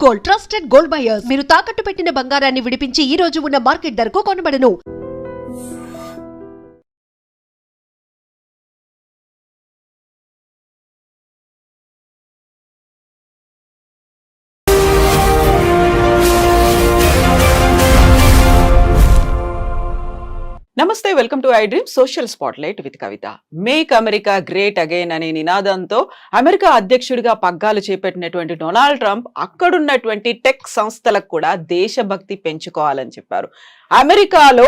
Gold, trusted gold buyers. మీరు తాకట్టు పెట్టిన బంగారాన్ని విడిపించి ఈ రోజు ఉన్న మార్కెట్ ధరకు కొనబడను. నమస్తే, welcome to I dream social spotlight with Kavitha. Make America great again అనే నినాదంతో అమెరికా అధ్యక్షుడిగా పగ్గాలు చేపట్టినటువంటి డొనాల్డ్ ట్రంప్ అక్కడున్నటువంటి టెక్ సంస్థలకు కూడా దేశభక్తి పెంచుకోవాలని చెప్పారు. అమెరికాలో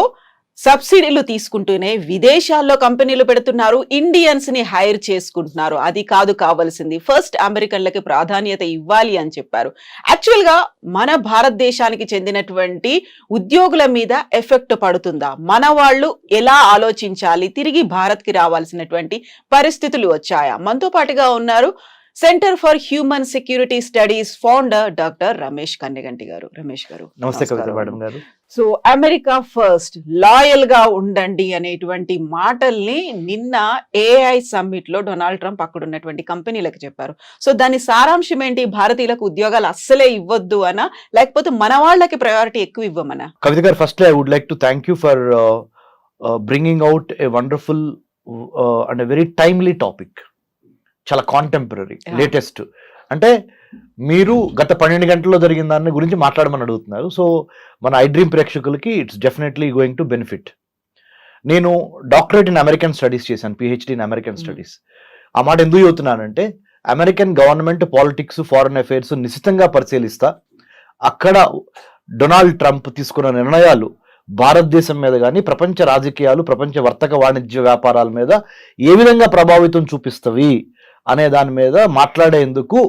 సబ్సిడీలు తీసుకుంటూనే విదేశాల్లో కంపెనీలు పెడుతున్నారు, ఇండియన్స్ ని హైర్ చేసుకుంటున్నారు. అది కాదు కావాల్సింది, ఫస్ట్ అమెరికన్లకి ప్రాధాన్యత ఇవ్వాలి అని చెప్పారు. యాక్చువల్ గా మన భారతదేశానికి చెందినటువంటి ఉద్యోగుల మీద ఎఫెక్ట్ పడుతుందా, మన వాళ్ళు ఎలా ఆలోచించాలి, తిరిగి భారత్ కి రావాల్సినటువంటి పరిస్థితులు వచ్చాయా? మనతో పాటుగా ఉన్నారు centre for human security studies founder doctor Ramesh Kanneganti గారు. రమేష్ గారు నమస్తే కవిత మేడం గారు. సో అమెరికా ఫస్ట్, లాయల్ గా ఉండండి అనేటువంటి మాటల్ని నిన్న ఏఐ సమ్మిట్ లో డొనాల్డ్ ట్రంప్ అక్కడ ఉన్నటువంటి కంపెనీలకు చెప్పారు. సో దాని సారాంశం ఏంటి? భారతీయులకు ఉద్యోగాలు అస్సలే ఇవ్వద్దు అనా, లేకపోతే మన వాళ్ళకి ప్రయారిటీ ఎక్కువ ఇవ్వమనా? కవిత గారు, first I would like to thank you for bringing out a wonderful and very timely topic. చాలా కాంటెంపరీ, లేటెస్ట్. అంటే మీరు గత 12 గంటల్లో జరిగిన దాని గురించి మాట్లాడమని అడుగుతున్నారు. సో మన ఐ డ్రీమ్ ప్రేక్షకులకి it's definitely going to benefit. నేను డాక్టరేట్ ఇన్ అమెరికన్ స్టడీస్ చేశాను, పిహెచ్డి ఇన్ అమెరికన్ స్టడీస్. ఆ మాట ఎందుకు చెబుతున్నానంటే, American government politics, foreign affairs నిశితంగా పరిశీలిస్తా అక్కడ డొనాల్డ్ ట్రంప్ తీసుకున్న నిర్ణయాలు భారతదేశం మీద కానీ, ప్రపంచ రాజకీయాలు, ప్రపంచ వర్తక వాణిజ్య వ్యాపారాల మీద ఏ విధంగా ప్రభావితం చూపిస్తవి అనే దాని మీద మాట్లాడేందుకు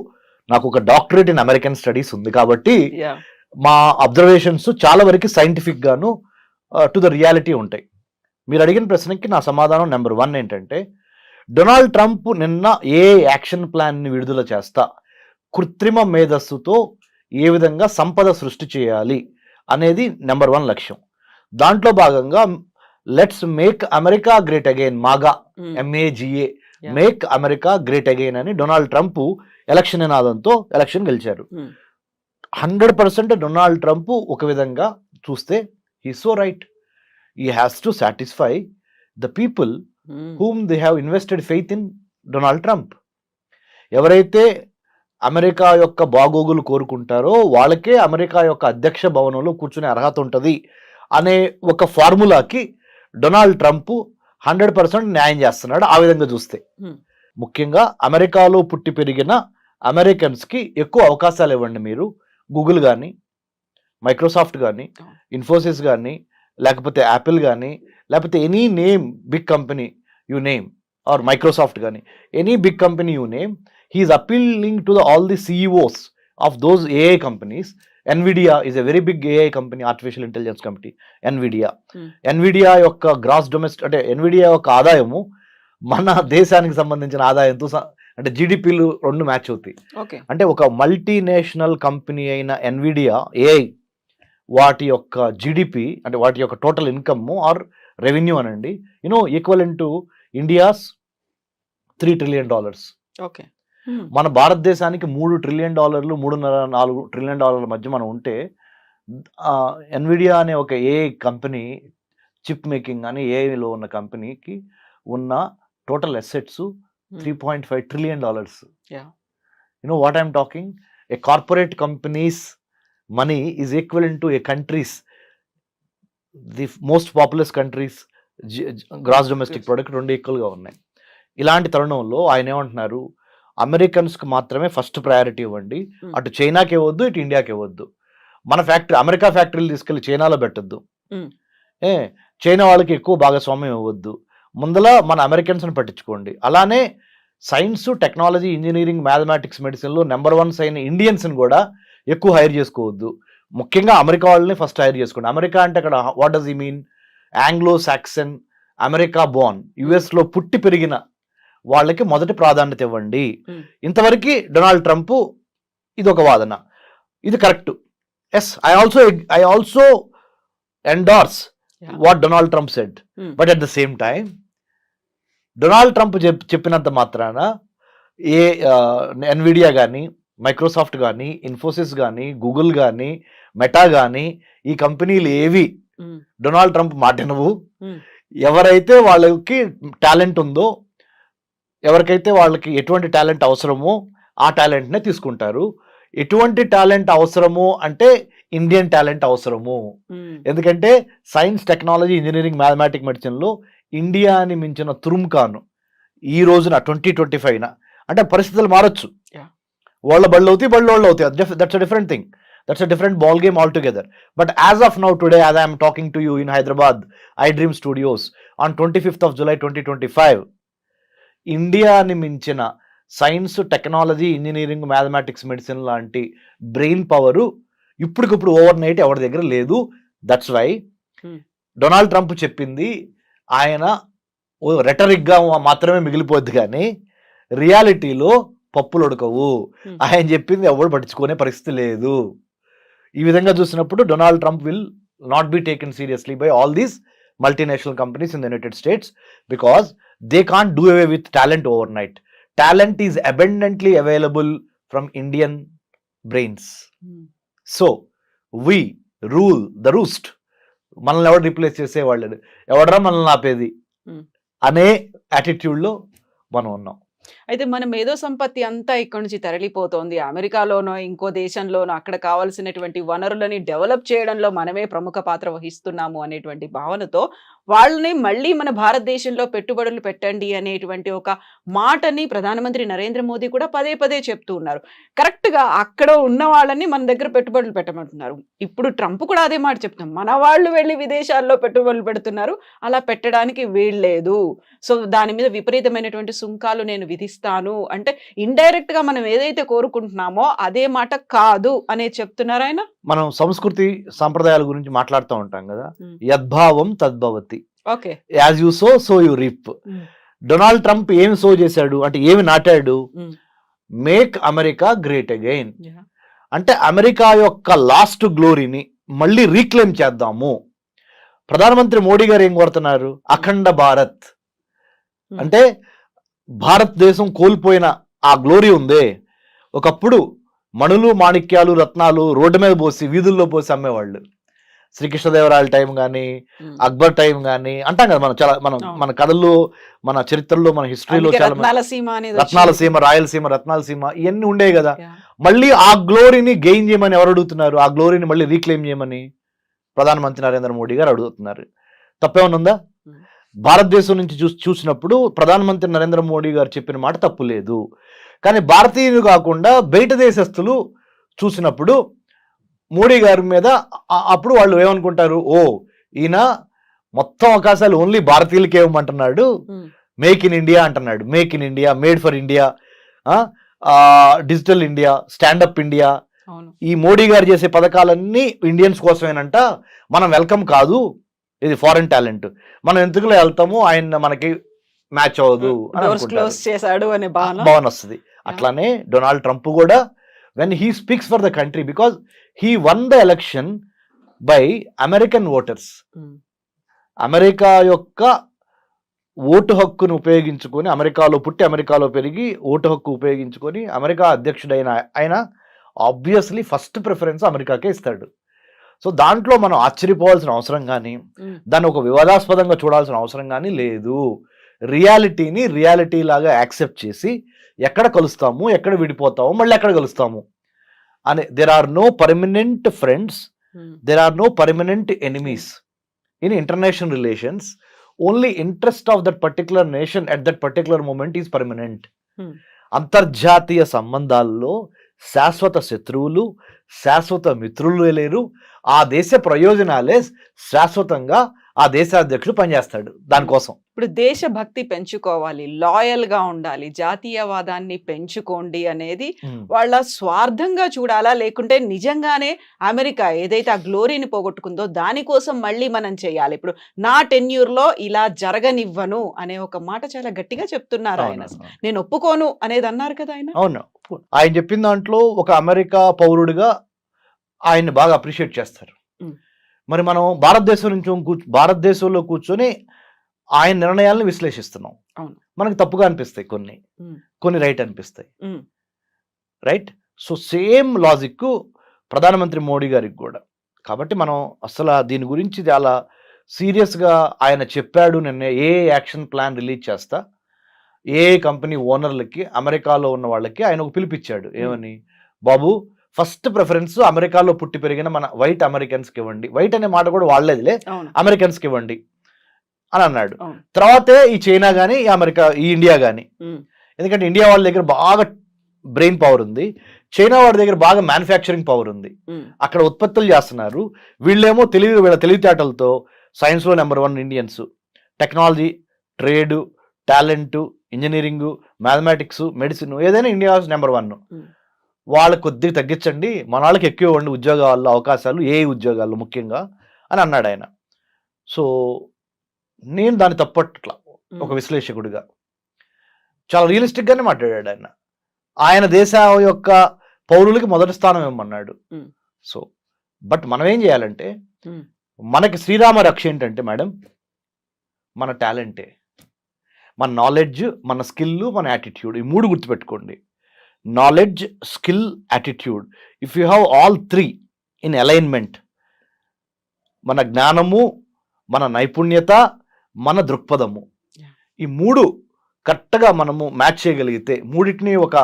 నాకు ఒక డాక్టరేట్ ఇన్ అమెరికన్ స్టడీస్ ఉంది. కాబట్టి మా అబ్జర్వేషన్స్ చాలా వరకు సైంటిఫిక్ గాను టు ద రియాలిటీ ఉంటాయి. మీరు అడిగిన ప్రశ్నకి నా సమాధానం నెంబర్ 1 ఏంటంటే, డొనాల్డ్ ట్రంప్ నిన్న ఏ యాక్షన్ ప్లాన్ని విడుదల చేస్తా, కృత్రిమ మేధస్సుతో ఏ విధంగా సంపద సృష్టి చేయాలి అనేది నెంబర్ 1 లక్ష్యం. దాంట్లో భాగంగా let's make America great again, MAGA MAGA, make America great again అని డొనాల్డ్ ట్రంప్ ఎలక్షన్ నినాదంతో ఎలక్షన్ గెలిచారు. 100% డొనాల్డ్ ట్రంప్ ఒక విధంగా చూస్తే he so right. He has to satisfy the people whom they have invested faith in Donald Trump. ఎవరైతే America యొక్క బాగోగులు కోరుకుంటారో వాళ్ళకే అమెరికా యొక్క అధ్యక్ష భవనంలో కూర్చునే అర్హత ఉంటుంది అనే ఒక ఫార్ములాకి డొనాల్డ్ ట్రంప్ 100% న్యాయం చేస్తున్నాడు. ఆ విధంగా చూస్తే ముఖ్యంగా అమెరికాలో పుట్టి పెరిగిన అమెరికన్స్కి ఎక్కువ అవకాశాలు ఇవ్వండి. మీరు గూగుల్ కానీ, మైక్రోసాఫ్ట్ కానీ, ఇన్ఫోసిస్ కానీ, లేకపోతే యాపిల్ కానీ, లేకపోతే any name big company you name, or Microsoft కానీ, any big company you name, he's appealing to all the CEOs of those AI companies. NVIDIA is a very big AI company, artificial intelligence company, NVIDIA యొక్క gross domestic, అంటే NVIDIA యొక్క ఆదాయము మన దేశానికి సంబంధించిన ఆదాయంతో అంటే GDPలు 2 మ్యాచ్ అవుతాయి. అంటే ఒక మల్టీనేషనల్ కంపెనీ అయిన NVIDIA AI వాటి యొక్క GDP, అంటే వాటి యొక్క టోటల్ ఇన్కమ్ ఆర్ రెవెన్యూ అనండి, equivalent to India's $3 trillion. Okay, మన భారతదేశానికి $3 trillion, $3.5-4 trillion మధ్య మనం ఉంటే, NVIDIA అనే ఒక AI కంపెనీ, చిప్ మేకింగ్ అని ఏఐలో ఉన్న కంపెనీకి ఉన్న total assets $3.5 trillion. You know what I'm talking? A corporate company's money is equivalent to a country's, the most populous countries gross domestic product 2 ఈక్వల్గా ఉన్నాయి. ఇలాంటి తరుణంలో ఆయన ఏమంటున్నారు, అమెరికన్స్కి మాత్రమే ఫస్ట్ ప్రయారిటీ ఇవ్వండి, అటు చైనాకి ఇవ్వద్దు, ఇటు ఇండియాకి ఇవ్వద్దు. మన అమెరికా ఫ్యాక్టరీలు తీసుకెళ్లి చైనాలో పెట్టద్దు, చైనా వాళ్ళకి ఎక్కువ భాగస్వామ్యం ఇవ్వద్దు, ముందల మన అమెరికన్స్ని పట్టించుకోండి. అలానే సైన్స్, టెక్నాలజీ, ఇంజనీరింగ్, మ్యాథమెటిక్స్, మెడిసిన్లో నెంబర్ 1 అయిన ఇండియన్స్ని కూడా ఎక్కువ హైర్ చేసుకోవద్దు. ముఖ్యంగా అమెరికా వాళ్ళని ఫస్ట్ హైర్ చేసుకోండి. అమెరికా అంటే అక్కడ what does he mean? Anglo Saxon, America Born, యుఎస్లో పుట్టి పెరిగిన వాళ్ళకి మొదటి ప్రాధాన్యత ఇవ్వండి. ఇంతవరకు డొనాల్డ్ ట్రంప్ ఇది ఒక వాదన, ఇది correct. Yes, I also endorse what Donald Trump said. But at the same time Donald Trump చెప్పినంత మాత్రాన NVIDIA కానీ, మైక్రోసాఫ్ట్ కానీ, ఇన్ఫోసిస్ కానీ, గూగుల్ కానీ, మెటా కానీ, ఈ కంపెనీలు ఏవి ఉమ్, డొనాల్డ్ ట్రంప్ మాటినవు. ఉమ్, ఎవరైతే వాళ్ళకి టాలెంట్ ఉందో, ఎవరికైతే వాళ్ళకి ఎటువంటి టాలెంట్ అవసరమో ఆ టాలెంట్నే తీసుకుంటారు. ఎటువంటి టాలెంట్ అవసరము అంటే ఇండియన్ టాలెంట్ అవసరము. ఉమ్, ఎందుకంటే సైన్స్, టెక్నాలజీ, ఇంజనీరింగ్, మ్యాథమెటిక్, మెడిసిన్లో ఇండియాని మించిన తురుంకాను ఈ రోజున 2025 అంటే పరిస్థితులు మారచ్చు. Yeah. వాళ్ళ బళ్ళు అవుతాయి, బళ్ళు వాళ్ళు అవుతాయి. That's a different thing. That's a different ball game altogether. But as of now, today, as I am talking to you in Hyderabad, iDream Studios, on 25th of July 2025, ఇండియాని మించిన science, technology, engineering, mathematics, medicine లాంటి brain power ఇప్పటికిప్పుడు over night ఎవరి దగ్గర లేదు. That's why Donald Trump చెప్పింది ఆయన రెటరిక్గా మాత్రమే మిగిలిపోద్ది, కానీ రియాలిటీలో పప్పులు ఉడకవు. ఆయన చెప్పింది ఎవరు పట్టించుకునే పరిస్థితి లేదు. ఈ విధంగా చూసినప్పుడు Donald Trump will not be taken seriously by all these multinational companies in the United states because they can't do away with talent over night. Talent is abundantly available from Indian brains. So we rule the roost. మనల్ని ఎవరు replace చేసేవాళ్ళు, ఎవడరా మనల్ని ఆపేది అనే యాటిట్యూడ్లో మనం ఉన్నాం. అయితే మన మేధో సంపత్తి అంతా ఇక్కడ నుంచి తరలిపోతోంది. అమెరికాలోనో ఇంకో దేశంలోనో అక్కడ కావాల్సినటువంటి వనరులని డెవలప్ చేయడంలో మనమే ప్రముఖ పాత్ర వహిస్తున్నాము అనేటువంటి భావనతో వాళ్ళని మళ్ళీ మన భారతదేశంలో పెట్టుబడులు పెట్టండి అనేటువంటి ఒక మాటని ప్రధానమంత్రి నరేంద్ర మోదీ కూడా పదే పదే చెప్తూ ఉన్నారు. కరెక్ట్గా అక్కడ ఉన్న వాళ్ళని మన దగ్గర పెట్టుబడులు పెట్టమంటున్నారు. ఇప్పుడు ట్రంప్ కూడా అదే మాట చెప్తున్నారు, మన వాళ్ళు వెళ్ళి విదేశాల్లో పెట్టుబడులు పెడుతున్నారు, అలా పెట్టడానికి వీల్లేదు. సో దాని మీద విపరీతమైనటువంటి సుంకాలు నేను విధిస్తాను అంటే ఇండైరెక్ట్ గా మనం ఏదైతే కోరుకుంటున్నామో అదే మాట కాదు అనే చెప్తున్నారు ఆయన. మనం సంస్కృతి సంప్రదాయాల గురించి మాట్లాడుతూ ఉంటాం కదా, యద్భావం తద్భవతి, okay, as you sow so you reap. Donald Trump ఏమి సో చేశాడు అంటే, ఏమి నాటాడు? Make America great again. అంటే అమెరికా యొక్క లాస్ట్ గ్లోరీని మళ్ళీ రీక్లెయిమ్ చేద్దాము. ప్రధానమంత్రి మోడీ గారు ఏం కోరుతున్నారు? అఖండ భారత్. అంటే భారతదేశం కోల్పోయిన ఆ గ్లోరీ ఉందే, ఒకప్పుడు మణులు, మాణిక్యాలు, రత్నాలు రోడ్డు మీద పోసి, వీధుల్లో పోసి అమ్మేవాళ్ళు. శ్రీకృష్ణదేవరాయల టైం కానీ, అక్బర్ టైం కానీ అంటాం కదా మనం. చాలా మన కథల్లో, మన చరిత్రలో, మన హిస్టరీలో చాలా రత్నాల సీమ, రాయలసీమ, రత్నాల సీమ ఇవన్నీ ఉండేవి కదా. మళ్ళీ ఆ గ్లోరీని గెయిన్ చేయమని ఎవరు అడుగుతున్నారు? ఆ గ్లోరీని మళ్ళీ రీక్లెయిమ్ చేయమని ప్రధానమంత్రి నరేంద్ర మోడీ గారు అడుగుతున్నారు. తప్పేమన్నా ఉందా? భారతదేశం నుంచి చూసినప్పుడు ప్రధానమంత్రి నరేంద్ర మోడీ గారు చెప్పిన మాట తప్పు లేదు. కానీ భారతీయులు కాకుండా బయట దేశస్తులు చూసినప్పుడు మోడీ గారి మీద అప్పుడు వాళ్ళు ఏమనుకుంటారు? ఓ, ఈయన మొత్తం అవకాశాలు ఓన్లీ భారతీయులకే ఇవ్వమంటున్నాడు, మేక్ ఇన్ ఇండియా అంటున్నాడు. Make in India, made for India, digital India, stand up India, ఈ మోడీ గారు చేసే పథకాలన్నీ ఇండియన్స్ కోసమేనంట. మనం వెల్కమ్ కాదు, ఇది ఫారెన్ టాలెంట్, మనం ఎందుకులో వెళ్తాము, ఆయన మనకి మ్యాచ్ అవ్వదు అని భావన వస్తుంది. అట్లానే డొనాల్డ్ ట్రంప్ కూడా when he speaks for the country, because he won the election by American voters. America యొక్క ఓటు హక్కును ఉపయోగించుకొని, అమెరికాలో పుట్టి అమెరికాలో పెరిగి ఓటు హక్కు ఉపయోగించుకొని అమెరికా అధ్యక్షుడైన ఆయన ఆబ్వియస్లీ ఫస్ట్ ప్రిఫరెన్స్ అమెరికాకే ఇస్తాడు. సో దాంట్లో మనం ఆశ్చర్యపోవాల్సిన అవసరం కానీ, దాన్ని ఒక వివాదాస్పదంగా చూడాల్సిన అవసరం కానీ లేదు. రియాలిటీని రియాలిటీ లాగా యాక్సెప్ట్ చేసి ఎక్కడ కలుస్తాము, ఎక్కడ విడిపోతాము, మళ్ళీ ఎక్కడ కలుస్తాము అని. There are no permanent friends, there are no permanent enemies in international relations. Only interest of that particular nation at that particular moment is permanent. అంతర్జాతీయ సంబంధాల్లో శాశ్వత శత్రువులు, శాశ్వత మిత్రులు లేరు. ఆ దేశ ప్రయోజనాలే శాశ్వతంగా ఆ దేశాధ్యక్షుడు పనిచేస్తాడు దానికోసం. ఇప్పుడు దేశభక్తి పెంచుకోవాలి, లాయల్ గా ఉండాలి, జాతీయవాదాన్ని పెంచుకోండి అనేది వాళ్ళ స్వార్థంగా చూడాలా, లేకుంటే నిజంగానే అమెరికా ఏదైతే ఆ గ్లోరీని పోగొట్టుకుందో దానికోసం మళ్ళీ మనం చేయాలి? ఇప్పుడు నా టెన్యూర్ లో ఇలా జరగనివ్వను అనే ఒక మాట చాలా గట్టిగా చెప్తున్నారు ఆయన. నేను ఒప్పుకోను అనేది అన్నారు కదా ఆయన. అవును, ఆయన చెప్పిన దాంట్లో ఒక అమెరికా పౌరుడిగా ఆయన్ని బాగా అప్రిషియేట్ చేస్తారు. మరి మనం భారతదేశంలో కూర్చొని ఆయన నిర్ణయాలను విశ్లేషిస్తున్నాం. మనకు తప్పుగా అనిపిస్తాయి కొన్ని రైట్ అనిపిస్తాయి. రైట్. సో సేమ్ లాజిక్ ప్రధానమంత్రి మోడీ గారికి కూడా. కాబట్టి మనం అసలు దీని గురించి చాలా సీరియస్గా ఆయన చెప్పాడు. నిన్న ఏ యాక్షన్ ప్లాన్ రిలీజ్ చేస్తా, ఏ కంపెనీ ఓనర్లకి అమెరికాలో ఉన్న వాళ్ళకి ఆయన ఒక పిలిపించాడు. ఏమని, బాబు ఫస్ట్ ప్రిఫరెన్స్ అమెరికాలో పుట్టి పెరిగిన మన వైట్ అమెరికన్స్కి ఇవ్వండి. వైట్ అనే మాట కూడా వాడలేదులే, అమెరికన్స్కి ఇవ్వండి అని అన్నాడు. తర్వాతే ఈ చైనా కానీ ఈ అమెరికా, ఈ ఇండియా కానీ. ఎందుకంటే ఇండియా వాళ్ళ దగ్గర బాగా బ్రెయిన్ పవర్ ఉంది, చైనా వాడి దగ్గర బాగా మ్యానుఫ్యాక్చరింగ్ పవర్ ఉంది, అక్కడ ఉత్పత్తులు చేస్తున్నారు. వీళ్ళేమో వీళ్ళ తెలివితేటలతో సైన్స్లో number 1 Indians, technology, trade, talent, engineering, mathematics, medicine, ఏదైనా ఇండియా నెంబర్ 1. వాళ్ళకి కొద్దిగా తగ్గించండి, మన వాళ్ళకి ఎక్కువ ఇవ్వండి ఉద్యోగాల్లో అవకాశాలు, ఏ ఉద్యోగాల్లో ముఖ్యంగా అని అన్నాడు ఆయన. సో నేను దాన్ని తప్పట్లా ఒక విశ్లేషకుడిగా. చాలా రియలిస్టిక్గానే మాట్లాడాడు ఆయన. ఆయన దేశం యొక్క పౌరులకి మొదటి స్థానం ఇవ్వమన్నాడు. సో బట్ మనం ఏం చేయాలంటే, మనకి శ్రీరామ రక్ష ఏంటంటే మేడం, మన టాలెంటే, మన నాలెడ్జ్, మన స్కిల్, మన యాటిట్యూడ్. ఈ 3 గుర్తుపెట్టుకోండి. Knowledge, skill, attitude. If you have all 3 in alignment, మన జ్ఞానము, మన నైపుణ్యత, మన దృక్పథము, ఈ 3 కరెక్ట్గా మనము మ్యాచ్ చేయగలిగితే, 3టిని ఒక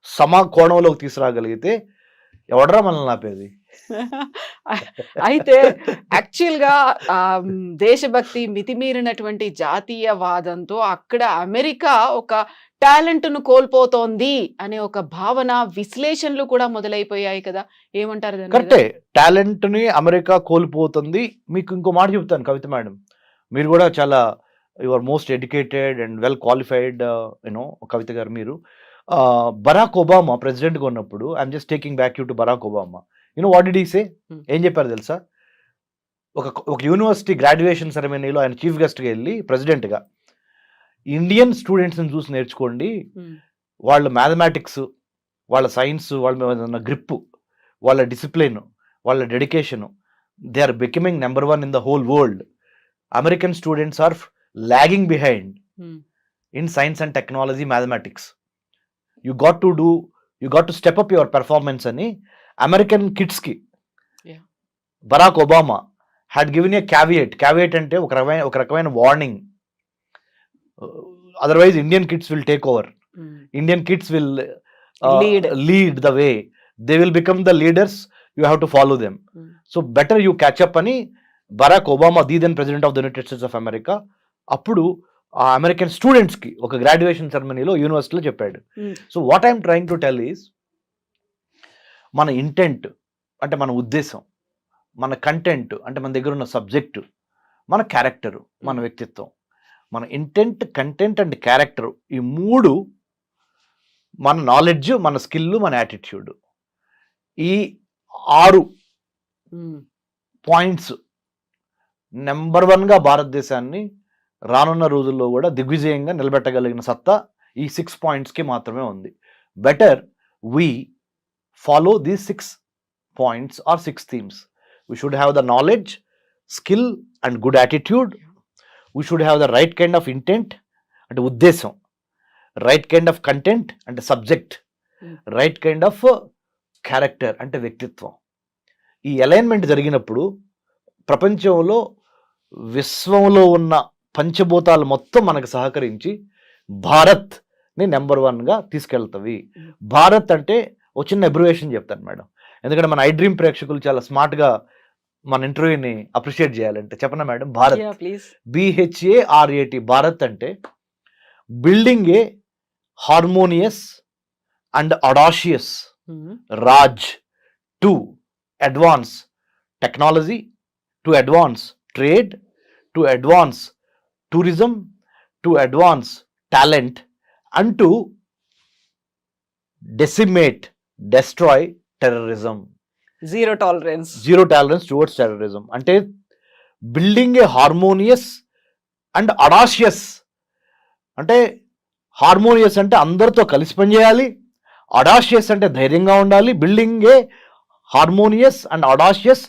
సమకోణంలోకి తీసుకురాగలిగితే ఎవడరా మనల్ని ఆపేది? అయితే యాక్చువల్గా దేశభక్తి మితిమీరినటువంటి జాతీయవాదంతో అక్కడ అమెరికా ఒక టాలెంట్ను కోల్పోతోంది అనే ఒక భావన, విశ్లేషణలు కూడా మొదలైపోయాయి కదా, ఏమంటారు? కరెక్టే, టాలెంట్ని అమెరికా కోల్పోతుంది. మీకు ఇంకో మాట చెప్తాను కవిత మేడం, మీరు కూడా చాలా your most educated and well qualified you know Kavitha garu. మీరు బరాక్ ఒబామా ప్రెసిడెంట్గా ఉన్నప్పుడు, I'm just taking back you to Barack Obama. You know what did he say? ఏం చెప్పారు తెలుసా? ఒక యూనివర్సిటీ గ్రాడ్యుయేషన్ సెరమనీలో ఆయన చీఫ్ గెస్ట్గా వెళ్ళి ప్రెసిడెంట్గా, ఇండియన్ స్టూడెంట్స్ని చూసి నేర్చుకోండి, వాళ్ళ మ్యాథమెటిక్స్, వాళ్ళ సైన్స్, వాళ్ళ గ్రిప్పు, వాళ్ళ డిసిప్లిన్, వాళ్ళ dedication, they are becoming number 1 in the whole world. American students are lagging behind in science and technology, mathematics. You got to step up your performance ani American kids ki Barack Obama had given a caveat ante oka rakamaina warning. Otherwise Indian kids will take over. Indian kids will lead the way. They will become the leaders, you have to follow them. So better you catch up ani Barack Obama, the then president of the United States of America, అప్పుడు ఆ American స్టూడెంట్స్కి ఒక graduation సెరమనీలో యూనివర్సిటీలో చెప్పాడు. So what I'm trying to tell is, మన intent అంటే మన ఉద్దేశం, మన కంటెంట్ అంటే మన దగ్గర ఉన్న సబ్జెక్టు, మన క్యారెక్టరు, మన వ్యక్తిత్వం, మన ఇంటెంట్, కంటెంట్ అండ్ క్యారెక్టరు, ఈ 3 మన నాలెడ్జ్, మన స్కిల్, మన యాటిట్యూడ్, ఈ 6 పాయింట్స్ నెంబర్ 1గా భారతదేశాన్ని రానున్న రోజుల్లో కూడా దిగ్విజయంగా నిలబెట్టగలిగిన సత్తా ఈ 6 పాయింట్స్కి మాత్రమే ఉంది. Better we follow these 6 points or 6 themes. We should have the knowledge, skill and good attitude. We should have the right kind of intent అంటే ఉద్దేశం, రైట్ కైండ్ ఆఫ్ కంటెంట్ అంటే subject, right kind of character అంటే వ్యక్తిత్వం. ఈ alignment జరిగినప్పుడు ప్రపంచంలో, విశ్వంలో ఉన్న పంచభూతాలు మొత్తం మనకు సహకరించి భారత్ని నెంబర్ 1గా తీసుకెళ్తావి. భారత్ అంటే ఒక చిన్న అబ్రివేషన్ చెప్తాను మేడం, ఎందుకంటే మన ఐ డ్రీమ్ ప్రేక్షకులు చాలా స్మార్ట్గా మన ఇంటర్వ్యూని అప్రిషియేట్ చేయాలంటే చెప్పనా మేడం? భారత్, BHARAT. భారత్ అంటే building a harmonious and audacious Raj to advance technology, to advance trade, to advance tourism, to advance talent, and to decimate, destroy terrorism. Zero tolerance towards terrorism. Ante building a harmonious and audacious, ante harmonious ante andartho kalisi pani cheyali, audacious ante dhairyanga undali. Building a harmonious and audacious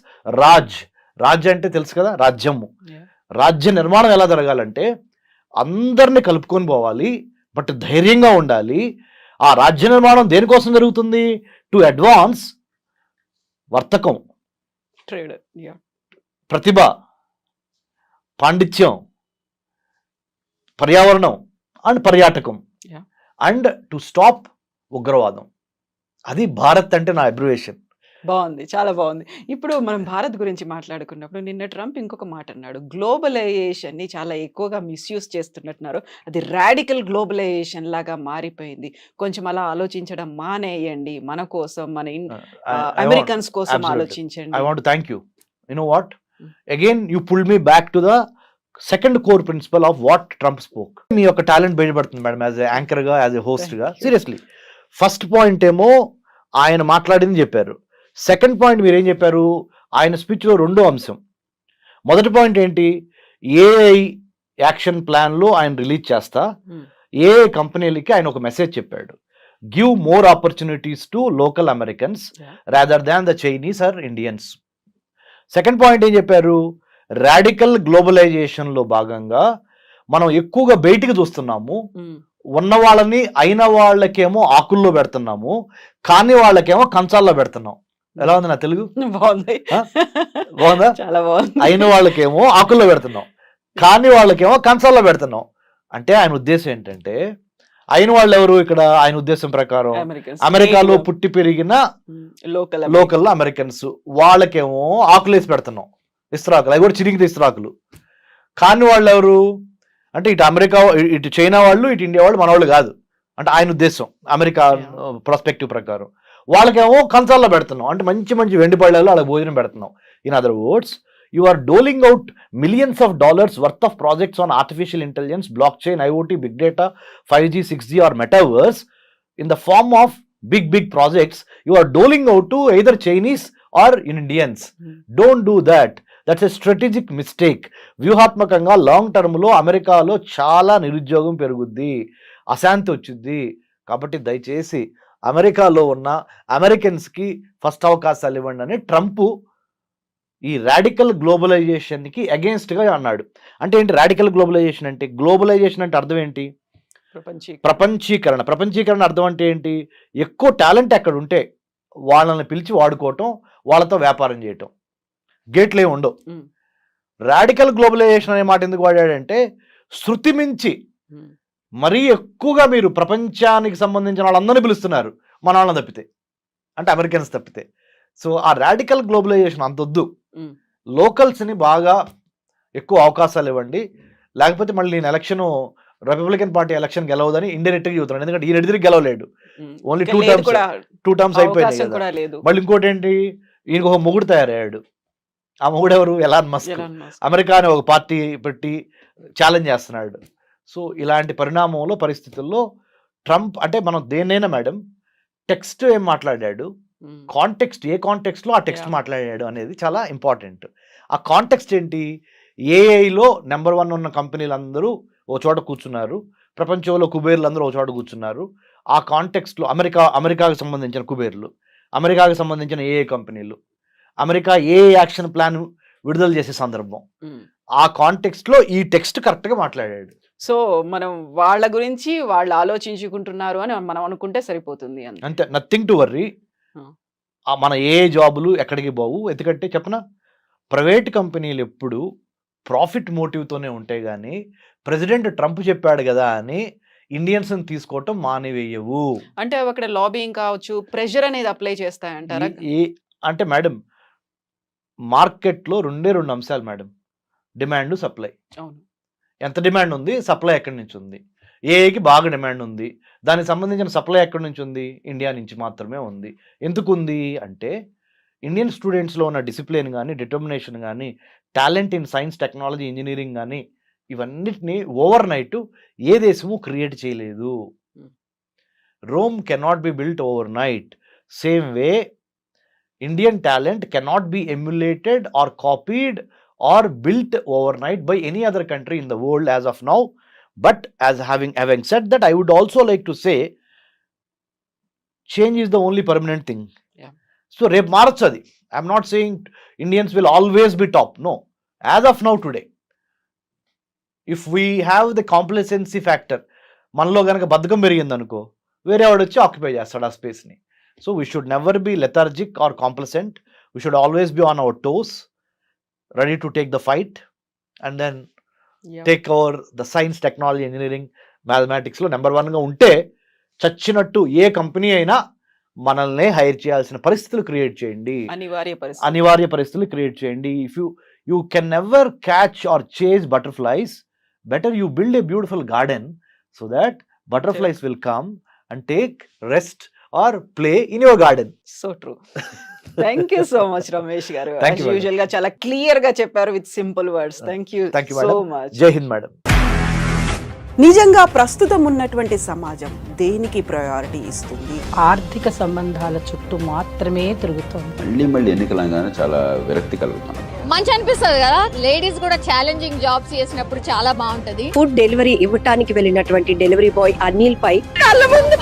రాజ్యం అంటే తెలుసు కదా, రాజ్యము. రాజ్య నిర్మాణం ఎలా జరగాలంటే అందరిని కలుపుకొని పోవాలి, బట్ ధైర్యంగా ఉండాలి. ఆ రాజ్య నిర్మాణం దేనికోసం జరుగుతుంది? టు అడ్వాన్స్ వర్తకం, ట్రేడ్, ప్రతిభ, పాండిత్యం, పర్యావరణం అండ్ పర్యాటకం, Yeah. అండ్ టు స్టాప్ ఉగ్రవాదం. అది భారత్ అంటే నా అబ్రివేషన్. బాగుంది, చాలా బాగుంది. ఇప్పుడు మనం భారత్ గురించి మాట్లాడుకున్నప్పుడు నిన్న ట్రంప్ ఇంకొక మాట అన్నాడు, గ్లోబలైజేషన్ ని చాలా ఎక్కువగా మిస్యూజ్ చేస్తున్నట్టున్నారు, అది రాడికల్ గ్లోబలైజేషన్ లాగా మారిపోయింది, కొంచెం అలా ఆలోచించడం మానేయండి, మన కోసం, మన అమెరికన్స్ కోసం absolutely. ఆలోచించండి. I want to thank you. You know what? Again, you pulled me back to the second core principle of what Trump spoke. మీ యొక్క టాలెంట్ బయటపడుతుంది మేడం, యాజ్ ఎ యాంకర్ గా, యాజ్ ఎ హోస్ట్ గా. Thank you. Seriously, first point ఏమో ఆయన మాట్లాడింది చెప్పారు. Second point మీరు ఏం చెప్పారు? ఆయన స్పీచ్ లో రెండో అంశం. మొదటి పాయింట్ ఏంటి? ఏఐ యాక్షన్ ప్లాన్ లో ఆయన రిలీజ్ చేస్తా Hmm. ఏఐ కంపెనీలకి ఆయన ఒక మెసేజ్ చెప్పాడు, give more opportunities to local Americans Yeah. Rather than the Chinese or Indians. Second point ఏం చెప్పారు? రాడికల్ గ్లోబలైజేషన్ లో భాగంగా మనం ఎక్కువగా బయటికి చూస్తున్నాము, Hmm. ఉన్న వాళ్ళని అయిన వాళ్ళకేమో ఆకుల్లో పెడుతున్నాము, కాని వాళ్ళకేమో కంచాల్లో పెడుతున్నాం. ఎలా ఉంది నా తెలుగు? బాగుంది, బాగుందా? చాలా బాగుంది. అయిన వాళ్ళకేమో ఆకుల్లో పెడుతున్నాం, కాని వాళ్ళకేమో కంచాల్లో పెడుతున్నాం. అంటే ఆయన ఉద్దేశం ఏంటంటే, అయిన వాళ్ళు ఎవరు ఇక్కడ? ఆయన ఉద్దేశం ప్రకారం Americans. అమెరికాలో పుట్టి పెరిగిన లోకల్ అమెరికన్స్, వాళ్ళకేమో ఆకులేసి పెడుతున్నాం, ఇస్త్రాకులు, అవి కూడా చిరిగిన ఇస్త్రాకులు. కాని వాళ్ళు ఎవరు అంటే ఇటు అమెరికా, ఇటు చైనా వాళ్ళు, ఇటు ఇండియా వాళ్ళు, మన వాళ్ళు కాదు. అంటే ఆయన ఉద్దేశం అమెరికా పర్స్పెక్టివ్ ప్రకారం. వాళ్ళకేమో కంచాల్లో పెడుతున్నాం, అంటే మంచి మంచి వెండి పళ్ళల్లో వాళ్ళకి భోజనం పెడుతున్నాం. In other words, you are doling out millions of dollars worth of projects on artificial intelligence, blockchain, IoT, big data, 5G, 6G or metaverse in the form of big projects. You are doling out to either Chinese or Indians. Don't do that. That's a strategic mistake. వ్యూహాత్మకంగా long term లో అమెరికాలో చాలా నిరుద్యోగం పెరుగుద్ది, అశాంతి వచ్చింది. కాబట్టి దయచేసి అమెరికాలో ఉన్న అమెరికన్స్ కి ఫస్ట్ అవకాశాలు ఇవ్వండి అని ట్రంప్ ఈ రాడికల్ గ్లోబలైజేషన్ కి అగేన్స్ట్ గా అన్నాడు. అంటే ఏంటి రాడికల్ గ్లోబలైజేషన్ అంటే? గ్లోబలైజేషన్ అంటే అర్థం ఏంటి? ప్రపంచీకరణ. ప్రపంచీకరణ అర్థం అంటే ఏంటి? ఎక్కువ టాలెంట్ ఎక్కడ ఉంటే వాళ్ళని పిలిచి వాడుకోవటం, వాళ్ళతో వ్యాపారం చేయటం, గేట్లు ఏమి ఉండవు. రాడికల్ గ్లోబలైజేషన్ అనే మాట ఎందుకు వాడాడంటే, శృతి మించి మరీ ఎక్కువగా మీరు ప్రపంచానికి సంబంధించిన వాళ్ళందరినీ పిలుస్తున్నారు, మన వాళ్ళని తప్పితే, అంటే అమెరికన్స్ తప్పితే. సో ఆ రాడికల్ గ్లోబలైజేషన్ అంతొద్దు, లోకల్స్ని బాగా ఎక్కువ అవకాశాలు ఇవ్వండి, లేకపోతే మళ్ళీ నేను ఎలక్షన్ రిపబ్లికన్ పార్టీ ఎలక్షన్ గెలవదని ఇండైరెక్ట్గా చెబుతున్నాను. ఎందుకంటే ఈయన ఎడిదిరికి గెలవలేడు, ఓన్లీ టూ టర్మ్స్ అయిపోయినాయి కదా. మళ్ళీ ఇంకోటి ఏంటి, ఈయనకు ఒక మొగుడు తయారయ్యాడు. ఆ మొగుడు ఎవరు? Elon Musk. అమెరికా అనే ఒక పార్టీ పెట్టి ఛాలెంజ్ చేస్తున్నాడు. సో ఇలాంటి పరిణామంలో పరిస్థితుల్లో ట్రంప్ అంటే మనం దేన్నైనా మేడం టెక్స్ట్ ఏం మాట్లాడాడు, కాంటెక్స్ట్ ఏ కాంటెక్స్ట్ లో ఆ టెక్స్ట్ మాట్లాడాడు అనేది చాలా ఇంపార్టెంట్. ఆ కాంటెక్స్ట్ ఏంటి? ఏఐలో నెంబర్ 1 ఉన్న కంపెనీలు అందరూ ఓ చోట కూర్చున్నారు, ప్రపంచంలో కుబేర్లు అందరూ ఓ చోట కూర్చున్నారు. ఆ కాంటెక్స్ట్ లో అమెరికాకు సంబంధించిన కుబేర్లు, అమెరికాకు సంబంధించిన ఏఐ కంపెనీలు, అమెరికా ఏ యాక్షన్ ప్లాన్ విడుదల చేసే సందర్భం, ఆ కాంటెక్స్ట్ లో ఈ టెక్స్ట్ కరెక్ట్ గా మాట్లాడాడు. సో మనం వాళ్ళ గురించి వాళ్ళు ఆలోచించుకుంటున్నారు అని మనం అనుకుంటే సరిపోతుంది అంతే, నథింగ్ టు వర్రీ. మన ఏ జాబులు ఎక్కడికి పోవు. ఎందుకంటే చెప్పనా, ప్రైవేట్ కంపెనీలు ఎప్పుడు ప్రాఫిట్ మోటివ్తోనే ఉంటాయి, కానీ ప్రెసిడెంట్ ట్రంప్ చెప్పాడు కదా అని ఇండియన్స్ తీసుకోవటం మానివేయవు. అంటే అక్కడ లాబింగ్ కావచ్చు, ప్రెషర్ అనేది అప్లై చేస్తాయంటారా? అంటే మేడం, మార్కెట్లో రెండు అంశాలు మేడం, డిమాండ్, సప్లై. అవును, ఎంత డిమాండ్ ఉంది, సప్లై ఎక్కడి నుంచి ఉంది. ఏఐకి బాగా డిమాండ్ ఉంది, దానికి సంబంధించిన సప్లై ఎక్కడి నుంచి ఉంది? ఇండియా నుంచి మాత్రమే ఉంది. ఎందుకు ఉంది అంటే, ఇండియన్ స్టూడెంట్స్లో ఉన్న డిసిప్లిన్ కానీ, డిటర్మినేషన్ కానీ, talent in science, technology, engineering కానీ, ఇవన్నిటిని ఓవర్ నైట్ ఏ దేశము క్రియేట్ చేయలేదు. Rome cannot be built overnight. Same way Indian talent cannot be emulated or copied or built overnight by any other country in the world as of now. But as having said that, I would also like to say, change is the only permanent thing. Yeah. So rep marachadi, I am not saying Indians will always be top, no. As of now today, if we have the complacency factor, మనలో గనక బద్ధకం పెరిగింది అనుకో, వేరే వాడు వచ్చి occupy చేస్తాడు ఆ స్పేస్ని. So we should never be lethargic or complacent. We should always be on our toes, ready to take the fight and then take over the science, technology, engineering, మ్యాథమెటిక్స్లో నెంబర్ 1గా ఉంటే చచ్చినట్టు ఏ కంపెనీ అయినా మనల్ని hire చేయాల్సిన పరిస్థితులు create చేయండి, అనివార్య పరిస్థితులు క్రియేట్ చేయండి. If you can never catch or chase butterflies, better you build a beautiful garden so that butterflies will come and take rest or play in your garden. So true. Thank you so much, Ramesh garu. Thank As you, usual ga chala clear ga chepparu with simple words. Thank you so much. Jai Hind, madam. నిజంగా ప్రస్తుతం ఉన్నటువంటి సమాజం దేనికి priority ఇస్తుంది? ఆర్థిక సంబంధాల చుట్టూ మాత్రమే తిరుగుతోంది. మళ్ళీ ఎన్నికలంగానే చాలా విరక్తి కలుగుతాను. మంచి అనిపిస్తుంది కదా, లేడీస్ కూడా ఛాలెంజింగ్ జాబ్స్ చేసినప్పుడు చాలా బాగుంటది. ఫుడ్ డెలివరీ ఇవ్వటానికి వెళ్ళినటువంటి డెలివరీ బాయ్ అనిల్ పై కళ్ళ ముందు